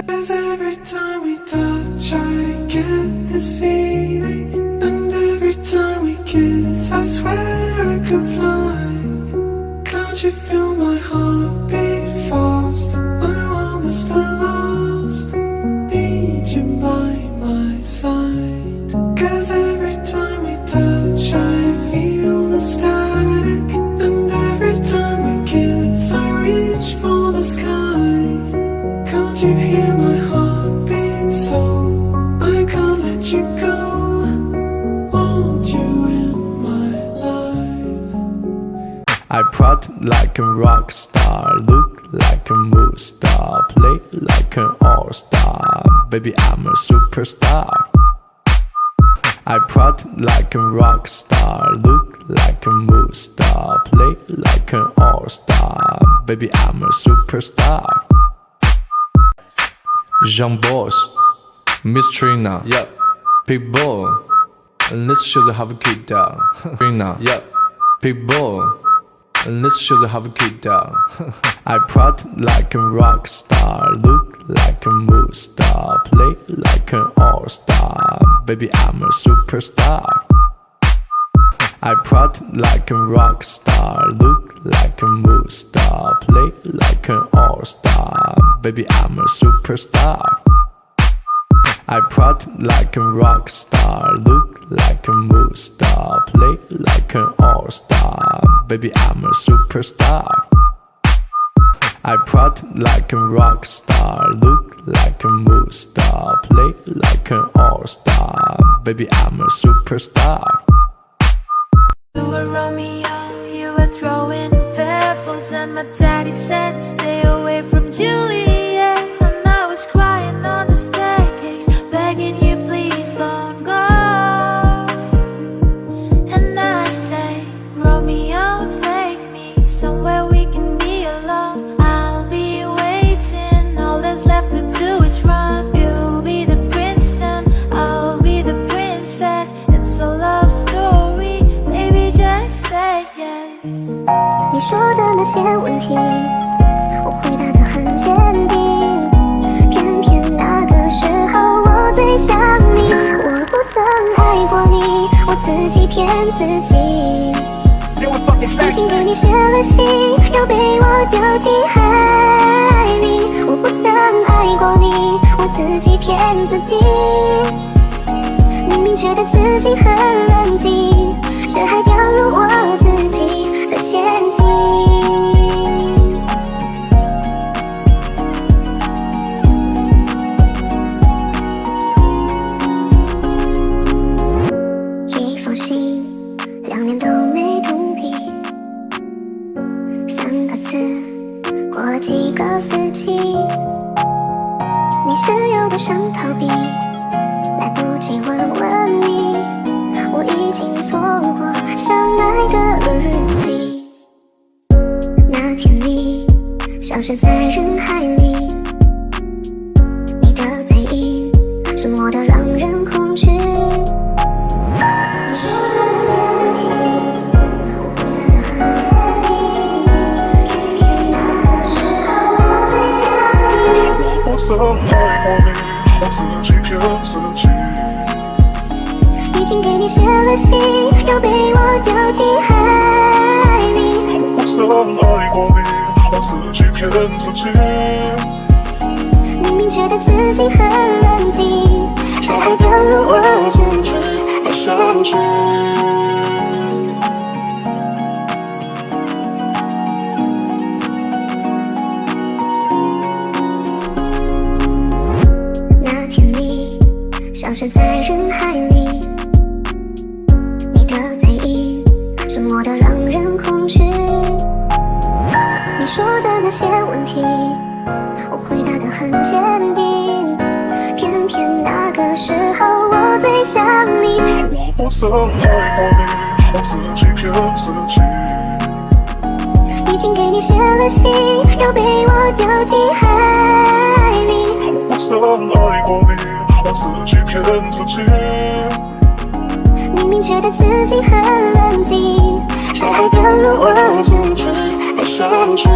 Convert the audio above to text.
'Cause every time we touch I get this feeling, and every time we kiss I swear I could fly. Can't you feel my heart beat fast? My world is still lost, need you by my side. 'Cause every time we touch I feel the static, and every time we kiss I reach for the sky. Can't you hear my heartbeat so I can't let you go? Want you in my life. I party like a rock star, look like a movie star, play like an all-star. Baby, I'm a superstar. I party like a rock star, look like a movie star, play like an all-star. Baby, I'm a superstar. Young boss, Miss Trina, yeah, big ball, and let's show them how we get down. Trina, yeah, big ball, and let's show them how we get down. I party like a rock star, look like a movie star, play like an all-star. Baby, I'm a superstar. I party like a rock star, look like a movie star, play like an all-star. Baby, I'm a superstar. I party like a rock star, look like a movie star, play like an all-star. Baby, I'm a superstar. I party like a rock star, look like a movie star, play like an all-star. Baby, I'm a superstar. You were Romeo, you were throwing pebbles, and my daddy said stay away from Juliet. And I was crying on the staircase, begging you please don't go. And I say, Romeo, take me somewhere we can be alone. I'll be waiting, all that's left to do is run. You'll be the prince and I'll be the princess. It's a love story, baby, just say yes. 你说的那些问题，我回答得很坚定。偏偏那个时候我最想你，我不曾爱过你，我自己骗自己。已经给你写了信，又被我丢进海里。我不曾爱过你，我自己骗自己。明明觉得自己很冷静，却还掉入我自己的陷阱。一封信，2年都没动笔，3个字，过了几个四季。你是有多想逃避，来不及问问你，我已经错过相爱的日期。那天你消失在人海里，你的背影沉默得让人恐惧。你说的那些问题，我回答得很坚定。偏偏那个时候我最想你。我不曾爱过你，我自己骗自己。已经给你写了信，又被我丢进海里。我不曾爱过你，我自己骗自己。明明觉得自己很冷静，却还掉入我自己的陷阱。那天你消失在人海里，你的背影沉默得让人恐惧。你说的那些问题，我回答得很坚定。偏偏那个时候我最想你。我不曾爱过你，我自己骗自己。已经给你写了信，又被我丢进海里。我不曾爱过你，我自己骗自己。明明觉得自己很冷静，却还掉入我自己的陷阱。